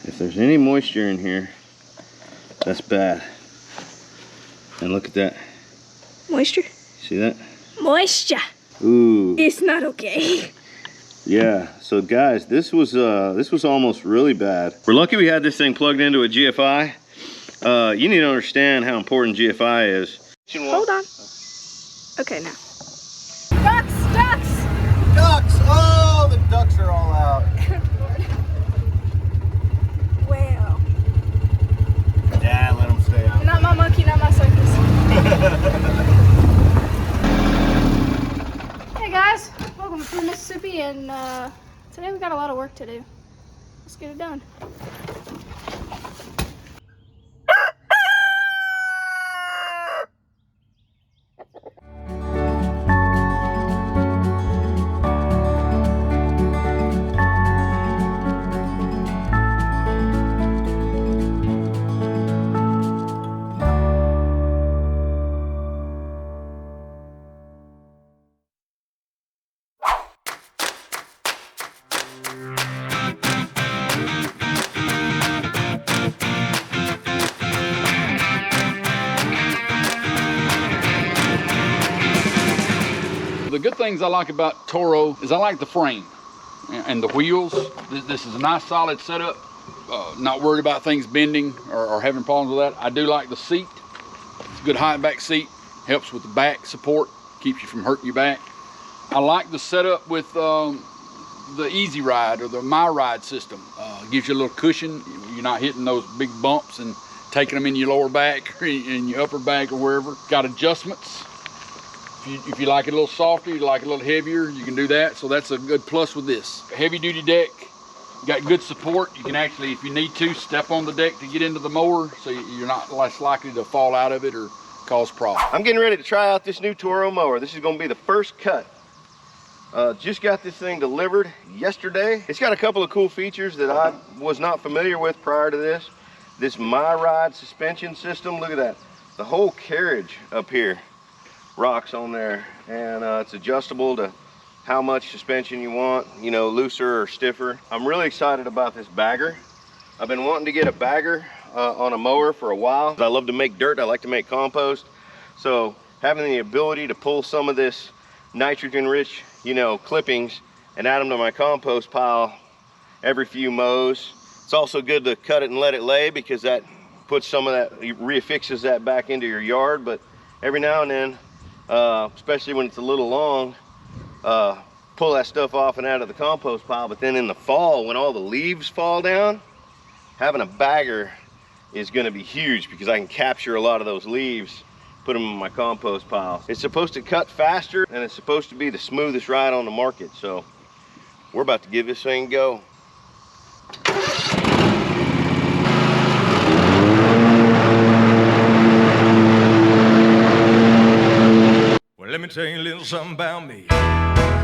If there's any moisture in here, that's bad. And look at that. Moisture? See that? Moisture. Ooh. It's not okay. Yeah, so guys, this was almost really bad. We're lucky we had this thing plugged into a GFI. You need to understand how important GFI is. Hold on. Okay, now. Ducks! Ducks! Ducks! Oh, the ducks are all out. Well. Yeah, let them stay out. Not my monkey, not my circus. Hey guys, welcome to Mississippi, and today we got a lot of work to do. Let's get it done. The good things I like about Toro is I like the frame and the wheels. This is a nice solid setup. Not worried about things bending or having problems with that. I do like the seat. It's a good high back seat. Helps with the back support. Keeps you from hurting your back. I like the setup with the Easy Ride or the My Ride system. Gives you a little cushion. You're not hitting those big bumps and taking them in your lower back or in your upper back or wherever. Got adjustments. If you like it a little softer, you like it a little heavier, you can do that. So that's a good plus with this. Heavy duty deck, you got good support. You can actually, if you need to, step on the deck to get into the mower, so you're not less likely to fall out of it or cause problems. I'm getting ready to try out this new Toro mower. This is gonna be the first cut. Just got this thing delivered yesterday. It's got a couple of cool features that I was not familiar with prior to this. This My Ride suspension system, look at that. The whole carriage up here rocks on there, and it's adjustable to how much suspension you want, you know, looser or stiffer. I'm really excited about this bagger. I've been wanting to get a bagger on a mower for a while. I love to make dirt, I like to make compost, so having the ability to pull some of this nitrogen rich, you know, clippings and add them to my compost pile every few mows. It's also good to cut it and let it lay, because that puts some of that, reaffixes that back into your yard. But every now and then, especially when it's a little long, pull that stuff off and out of the compost pile. But then in the fall, when all the leaves fall down, having a bagger is going to be huge, because I can capture a lot of those leaves, put them in my compost pile. It's supposed to cut faster, and it's supposed to be the smoothest ride on the market. So we're about to give this thing a go. Let me tell you a little something about me.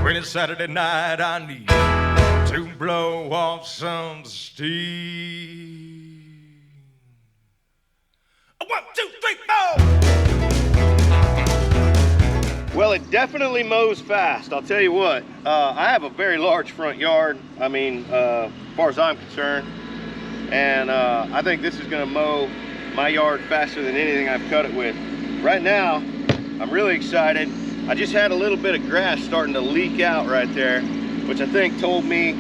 When it's Saturday night, I need to blow off some steam. 1, 2, 3, 4. Well, it definitely mows fast. I'll tell you what. I have a very large front yard. I mean, as far as I'm concerned, and I think this is going to mow my yard faster than anything I've cut it with. Right now, I'm really excited. I just had a little bit of grass starting to leak out right there, which I think told me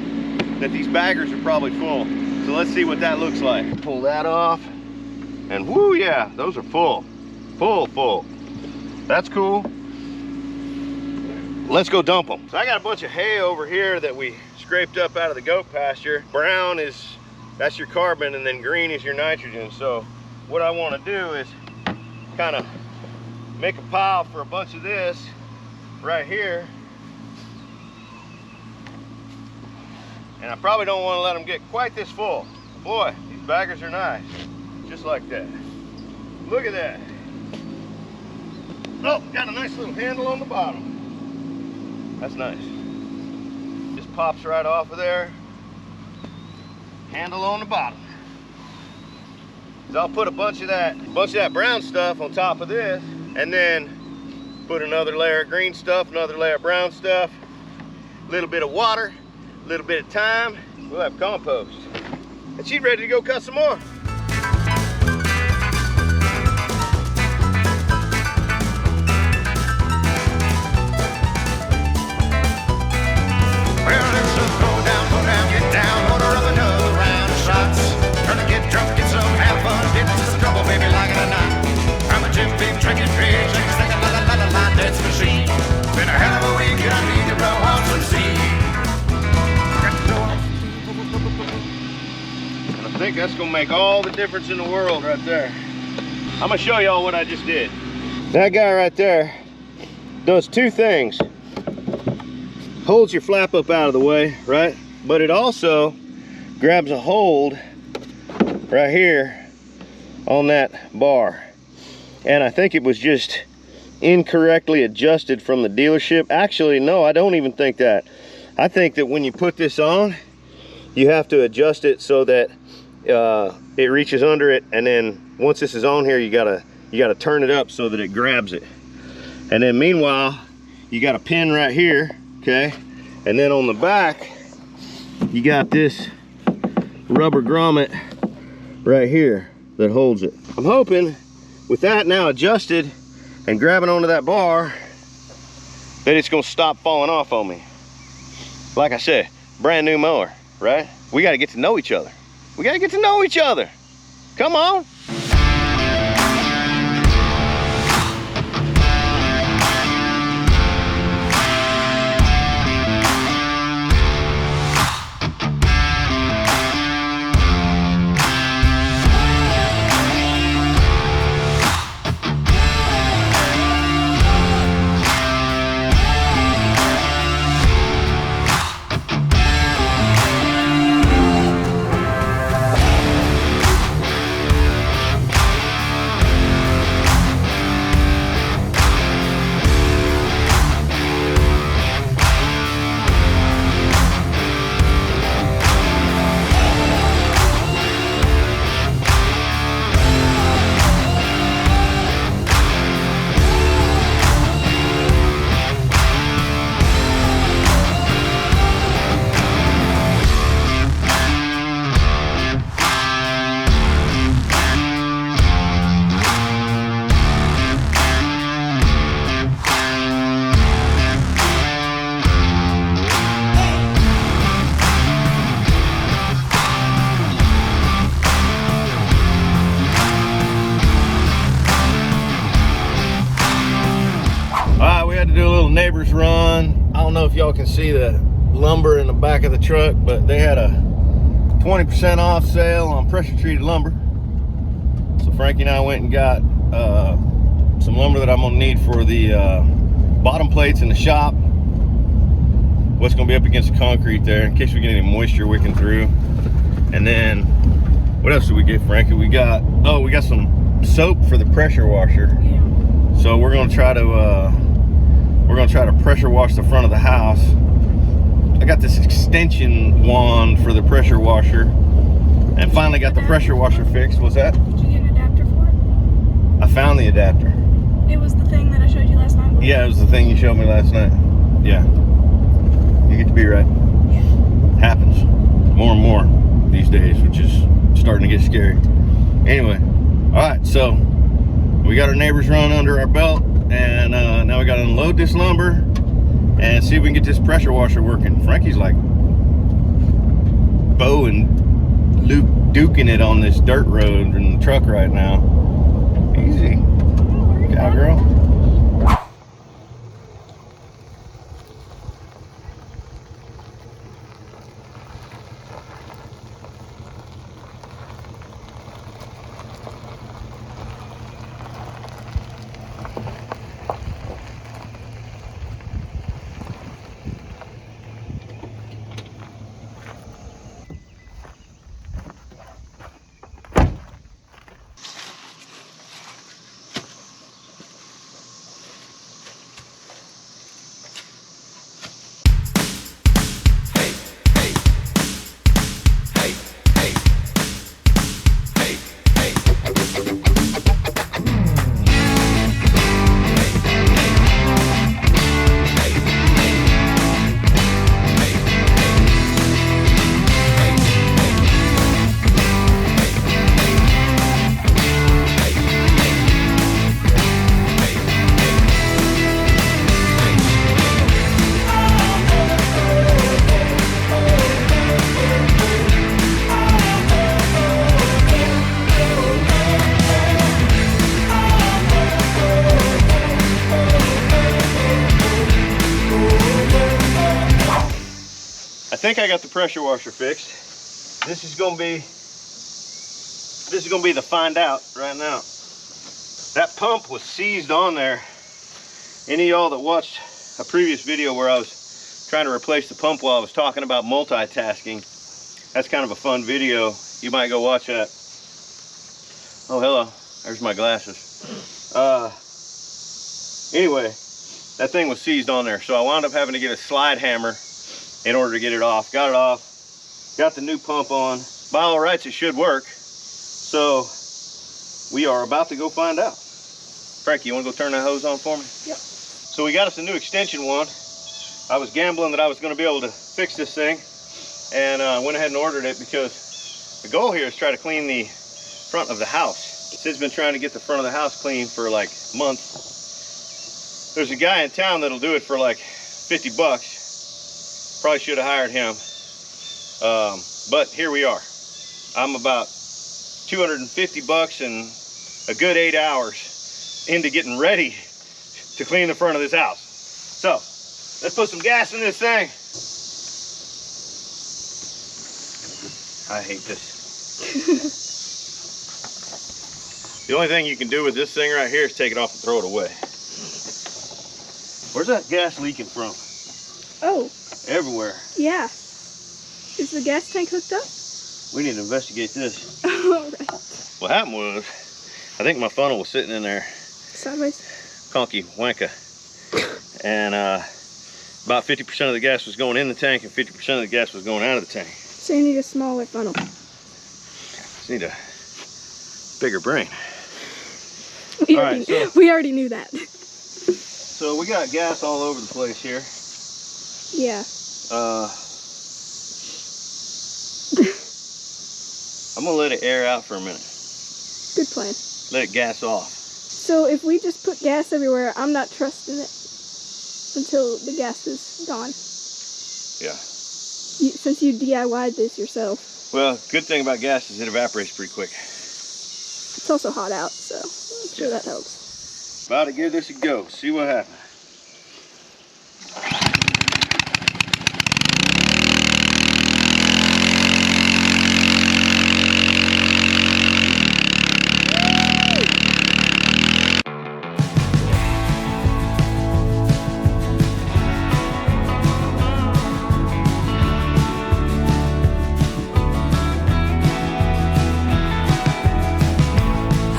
that these baggers are probably full. So let's see what that looks like. Pull that off, and whoo, yeah, those are full. Full. That's cool. Let's go dump them. So I got a bunch of hay over here that we scraped up out of the goat pasture. Brown that's your carbon, and then green is your nitrogen. So what I want to do is kind of make a pile for a bunch of this right here, and I probably don't want to let them get quite this full. Boy, these baggers are nice, just like that. Look at that. Oh, got a nice little handle on the bottom. That's nice. Just pops right off of there. Handle on the bottom. So I'll put a bunch of that brown stuff on top of this, and then put another layer of green stuff, another layer of brown stuff, a little bit of water, a little bit of time, we'll have compost. and she's ready to go cut some more. Well, it's a go down, get down, order up another round of shots. Trying to get drunk, get some, have fun, get into some trouble, baby, like it or not. I'm a Jim Beam drinking fish, like a la dance machine. Been a hell of a week, and I need to blow off some steam. I think that's gonna make all the difference in the world right there. I'm gonna show y'all what I just did. That guy right there does two things. Holds your flap up out of the way, right? But it also grabs a hold right here on that bar. And I think it was just incorrectly adjusted from the dealership. Actually, no, I don't even think that. I think that when you put this on, you have to adjust it so that it reaches under it, and then once this is on here, you gotta turn it up so that it grabs it. And then meanwhile, you got a pin right here, okay? And then on the back, you got this rubber grommet right here that holds it. I'm hoping with that now adjusted and grabbing onto that bar that it's gonna stop falling off on me. Like I said, brand new mower, right? We gotta get to know each other. We gotta get to know each other. Come on. Neighbors run. I don't know if y'all can see the lumber in the back of the truck, but they had a 20% off sale on pressure treated lumber. So Frankie and I went and got some lumber that I'm gonna need for the bottom plates in the shop. What's gonna be up against the concrete there in case we get any moisture wicking through. And then what else did we get, Frankie? We got some soap for the pressure washer. Yeah. So we're gonna try to pressure wash the front of the house. I got this extension wand for the pressure washer and finally got the pressure washer fixed. What's that? Did you get an adapter for it? I found the adapter. It was the thing that I showed you last night. Yeah, it was the thing you showed me last night. Yeah. You get to be right. Yeah. Happens more and more these days, which is starting to get scary. Anyway, all right, so we got our neighbors run under our belt, and now we got to unload this lumber and see if we can get this pressure washer working. Frankie's like Bo and Luke duking it on this dirt road in the truck right now. Easy, cowgirl. think I got the pressure washer fixed. This is gonna be the find out right now. That pump was seized on there. Any of y'all that watched a previous video where I was trying to replace the pump while I was talking about multitasking, that's kind of a fun video. You might go watch that. Oh, hello. There's my glasses. Anyway, that thing was seized on there. So I wound up having to get a slide hammer in order to get it off. Got it off. Got the new pump on. By all rights, it should work. So we are about to go find out. Frankie, you want to go turn that hose on for me? Yep. So we got us a new extension one. I was gambling that I was going to be able to fix this thing, and went ahead and ordered it because the goal here is try to clean the front of the house. Sid's been trying to get the front of the house clean for like months. There's a guy in town that'll do it for like 50 bucks. Probably should have hired him. But here we are. I'm about 250 bucks and a good 8 hours into getting ready to clean the front of this house. So let's put some gas in this thing. I hate this. The only thing you can do with this thing right here is take it off and throw it away. Where's that gas leaking from? Oh. Everywhere. Yeah. Is the gas tank hooked up? We need to investigate this. All right. What happened was, I think my funnel was sitting in there. Sideways. Conky wanka. And about 50% of the gas was going in the tank and 50% of the gas was going out of the tank. So you need a smaller funnel. Just need a bigger brain. We, All already, right, so- we already knew that. So we got gas all over the place here. Yeah. I'm gonna let it air out for a minute. Good plan. Let it gas off. So if we just put gas everywhere, I'm not trusting it until the gas is gone. Yeah. Since you DIY'd this yourself. Well, good thing about gas is it evaporates pretty quick. It's also hot out, so I'm sure that helps. About to give this a go. See what happens.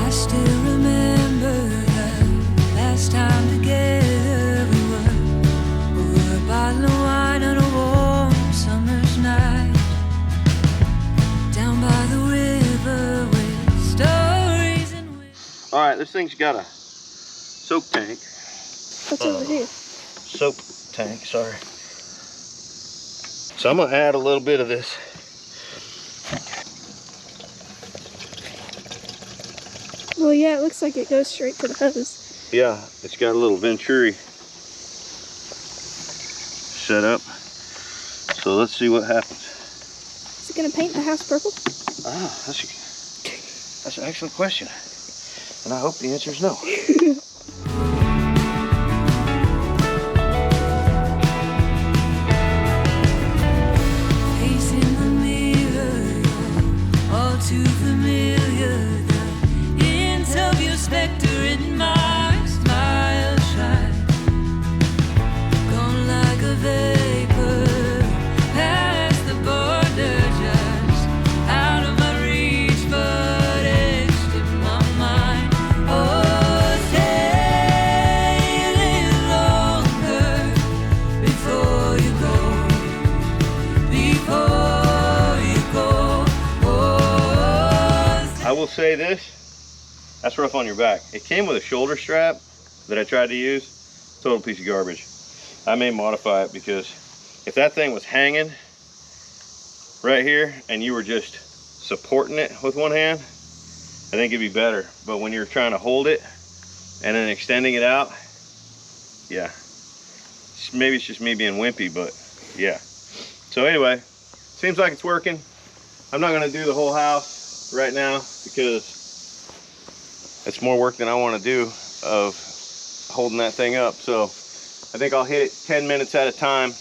I still remember the last time together we were over a bottle of wine on a warm summer's night, down by the river with stories and All right, this thing's got a soak tank. What's over here? Soap tank, sorry. So I'm gonna add a little bit of this. Well, yeah, it looks like it goes straight to the hose. Yeah, it's got a little Venturi set up. So let's see what happens. Is it gonna paint the house purple? Ah, that's an excellent question. And I hope the answer is no. face in the mirror, all too familiar. The hint of your specter in my smile shine, gone like a vapor, past the border, just out of my reach, but etched in my mind. Oh, stay a little longer before you go. Before you go, oh, I will say this, that's rough on your back. It came with a shoulder strap that I tried to use. Total piece of garbage. I may modify it because if that thing was hanging right here and you were just supporting it with one hand, I think it'd be better. But when you're trying to hold it and then extending it out, yeah. Maybe it's just me being wimpy, but yeah. So anyway, seems like it's working. I'm not gonna do the whole house right now because it's more work than I want to do of holding that thing up. So I think I'll hit it 10 minutes at a time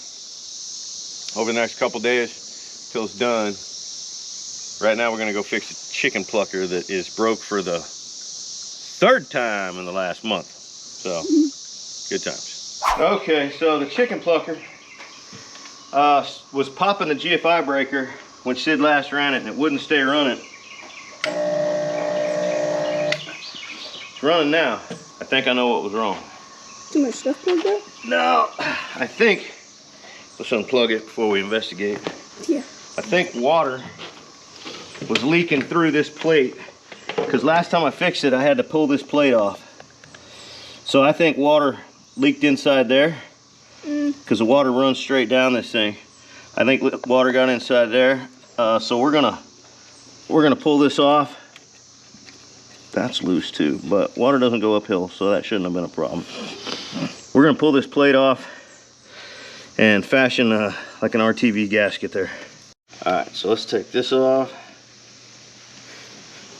over the next couple days till it's done. Right now we're gonna go fix a chicken plucker that is broke for the 3rd time in the last month. So, good times. Okay, so the chicken plucker was popping the GFI breaker when Sid last ran it, and it wouldn't stay running. It's running now. I think I know what was wrong. Too much stuff plugged up? No, I think, let's unplug it before we investigate. Yeah. I think water was leaking through this plate, because last time I fixed it, I had to pull this plate off. So I think water leaked inside there, because the water runs straight down this thing. I think water got inside there. So we're gonna pull this off. That's loose too, but water doesn't go uphill, so that shouldn't have been a problem. We're gonna pull this plate off and fashion like an RTV gasket there. All right, so let's take this off.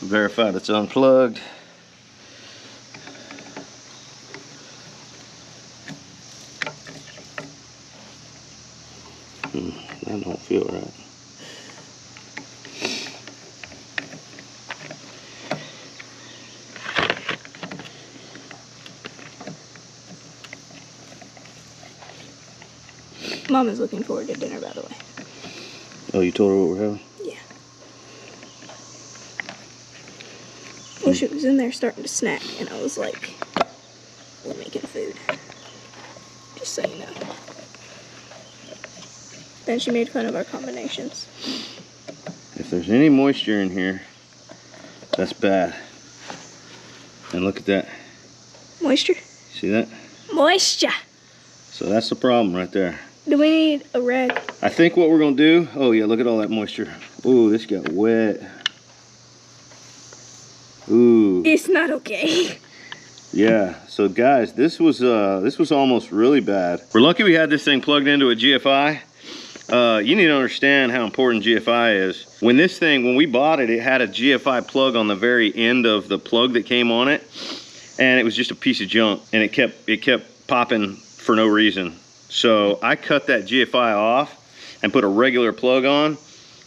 Verify it's unplugged. That don't feel right. Mom is looking forward to dinner, by the way. Oh, you told her what we're having? Yeah. Well, she was in there starting to snack, and I was like, we're making food. Just so you know. Then she made fun of our combinations. If there's any moisture in here, that's bad. And look at that. Moisture? See that? Moisture! So that's the problem right there. Do we need a rag? I think what we're gonna do, oh yeah, look at all that moisture. Ooh, this got wet. Ooh. It's not okay. Yeah, so guys, this was almost really bad. We're lucky we had this thing plugged into a GFI. You need to understand how important GFI is. When we bought it, it had a GFI plug on the very end of the plug that came on it, and it was just a piece of junk, and it kept popping for no reason. So I cut that GFI off and put a regular plug on,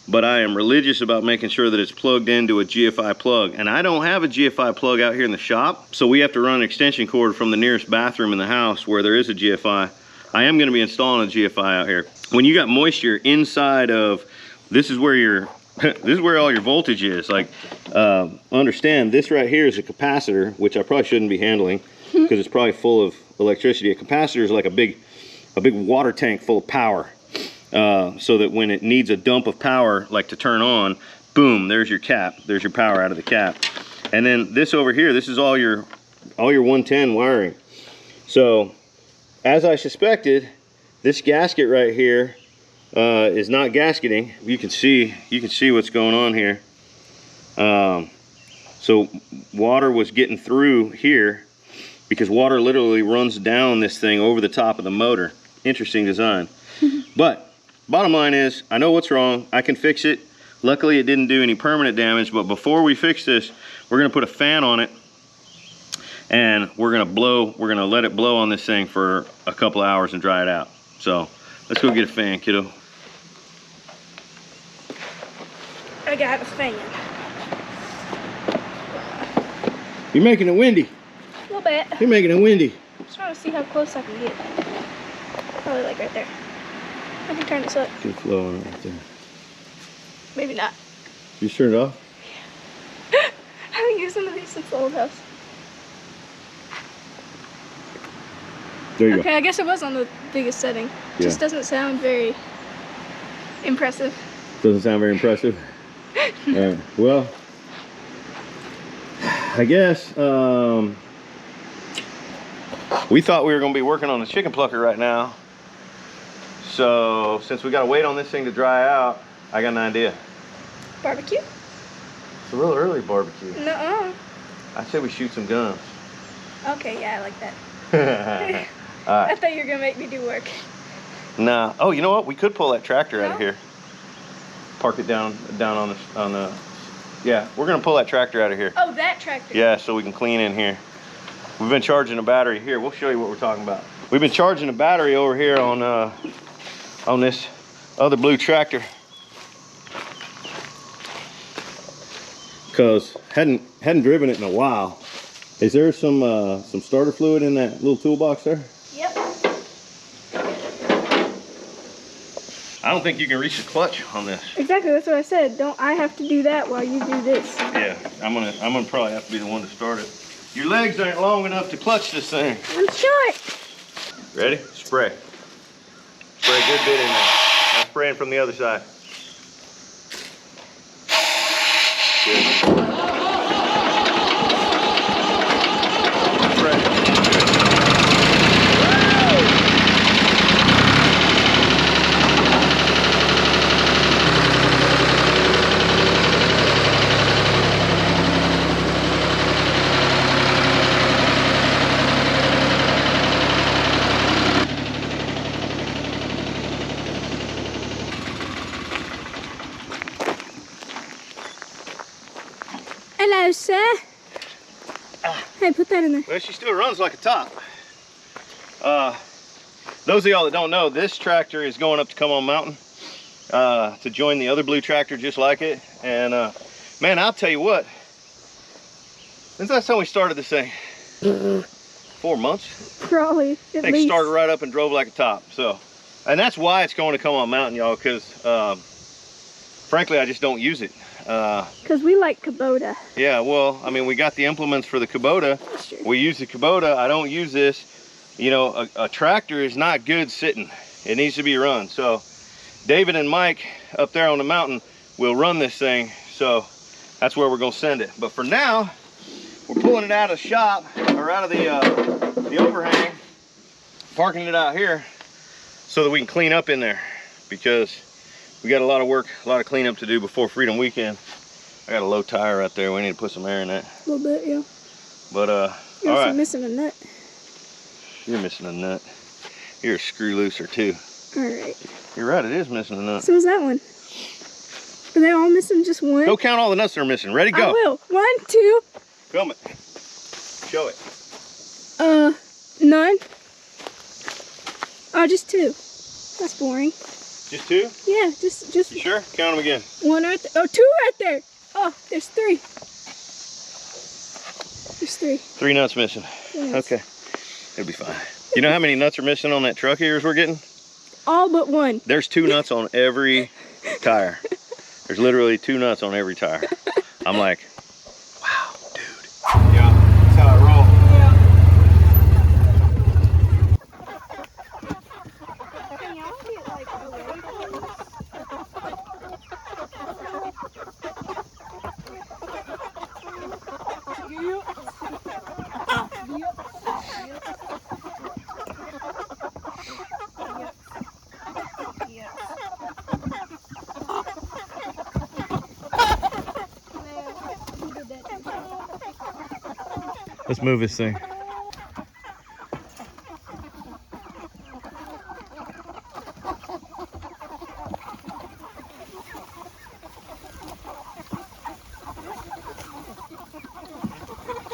but I am religious about making sure that it's plugged into a GFI plug. And I don't have a GFI plug out here in the shop, so we have to run an extension cord from the nearest bathroom in the house where there is a GFI. I am gonna be installing a GFI out here. When you got moisture inside of, this is where all your voltage is. Like, understand this right here is a capacitor, which I probably shouldn't be handling because it's probably full of electricity. A capacitor is like a big water tank full of power. So that when it needs a dump of power, like to turn on, boom, there's your cap. There's your power out of the cap. And then this over here, this is all your 110 wiring. So, as I suspected, this gasket right here is not gasketing. You can see what's going on here. So water was getting through here because water literally runs down this thing over the top of the motor. Interesting design. But bottom line is, I know what's wrong. I can fix it. Luckily, it didn't do any permanent damage. But before we fix this, we're gonna put a fan on it, and we're gonna let it blow on this thing for a couple hours and dry it out. So let's go get a fan, kiddo. I got a fan. You're making it windy. A little bit. You're making it windy. I'm just trying to see how close I can get. Probably like right there. I can turn this up. Good flow on it right there. Maybe not. You just turn it off? I haven't used one of these since the old house. There you Okay, I guess it was on the biggest setting. Yeah. Just doesn't sound very impressive. go. Doesn't sound very impressive. All right, well, I guess we thought we were going to be working on the chicken plucker right now. So since we got to wait on this thing to dry out, I got an idea. Barbecue? It's a real early barbecue. Nuh-uh. I say we shoot some guns. Okay, yeah, I like that. All right. I thought you were gonna make me do work. Nah. Oh, you know what? We could pull that tractor out of No? here. Park it down on the. Yeah, we're gonna pull that tractor out of here. Oh, that tractor. Yeah, so we can clean in here. We've been charging a battery here. We'll show you what we're talking about. We've been charging a battery over here on this other blue tractor. Cause hadn't driven it in a while. Is there some starter fluid in that little toolbox there? Yep. I don't think you can reach the clutch on this. Exactly, that's what I said. Don't I have to do that while you do this? Yeah, I'm gonna probably have to be the one to start it. Your legs aren't long enough to clutch this thing. I'm short. Ready? Spray. Spray a good bit in there. I'm spraying from the other side. Good. Spray. Hello, sir. Hey, put that in there. Well, she still runs like a top. Those of y'all that don't know, this tractor is going up to Come On Mountain to join the other blue tractor just like it. And man, I'll tell you what, since last time we started this thing, 4 months? Probably, at Thing least. started right up and drove like a top. So, and that's why it's going to Come On Mountain, y'all, because frankly, I just don't use it. Because we like Kubota. Yeah, well, I mean, we got the implements for the Kubota. That's true. We use the Kubota. I don't use this. You know, a tractor is not good sitting. It needs to be run. So David and Mike up there on the mountain will run this thing. So that's where we're going to send it. But for now, we're pulling it out of the shop, or out of the overhang, parking it out here so that we can clean up in there, because we got a lot of work, a lot of cleanup to do before Freedom Weekend. I got a low tire right there. We need to put some air in that. A little bit, yeah. But You're all also right. missing a nut. You're missing a nut. You're a screw looser too. All right. You're right, it is missing a nut. So is that one? Are they all missing just one? Go count all the nuts that are missing. Ready, go. I will. 1, 2. Film it. Show it. None. Oh, just 2. That's boring. Just 2? Yeah, just You sure? Count them again. 1 right there. Oh, 2 right there. Oh, there's 3. There's 3. 3 nuts missing. Yes. Okay. It'll be fine. You know how many nuts are missing on that truck of yours we're getting? All but 1. There's 2 nuts on every tire. There's literally 2 nuts on every tire. I'm like, wow, dude. Yeah, that's how I roll. Let's move this thing.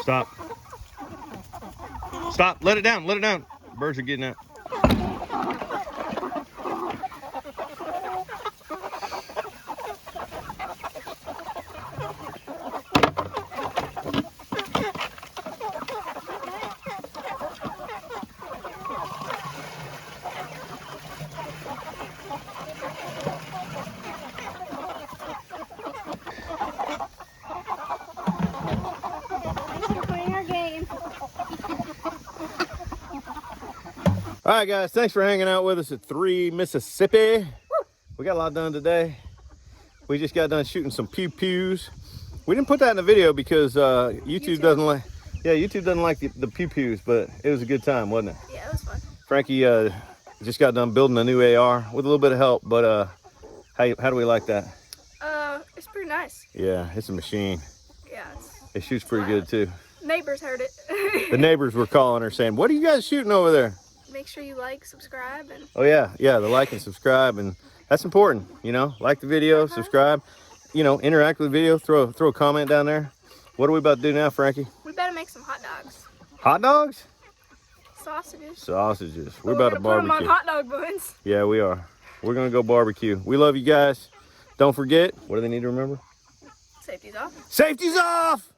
Stop. Stop. Let it down. Let it down. Birds are getting out. All right, guys, thanks for hanging out with us at 3 Mississippi. We got a lot done today. We just got done shooting some pew-pews. We didn't put that in the video because YouTube doesn't like, YouTube doesn't like the pew-pews, but it was a good time, wasn't it? Yeah, it was fun. Frankie just got done building a new AR with a little bit of help, but how do we like that? It's pretty nice. Yeah, it's a machine. Yeah, It shoots pretty good too. neighbors heard it. The neighbors were calling her saying, "What are you guys shooting over there?" Make sure you like, subscribe, and Oh yeah, the like and subscribe, and that's important, you know. Like the video, subscribe, you know, interact with the video, throw a comment down there. What are we about to do now, Frankie? we better make some hot dogs. Hot dogs? Sausages. Sausages. We're about to Put them on barbecue. hot dog buns. Yeah, we are. we're gonna go barbecue. We love you guys. Don't forget, what do they need to remember? Safety's off. Safety's off!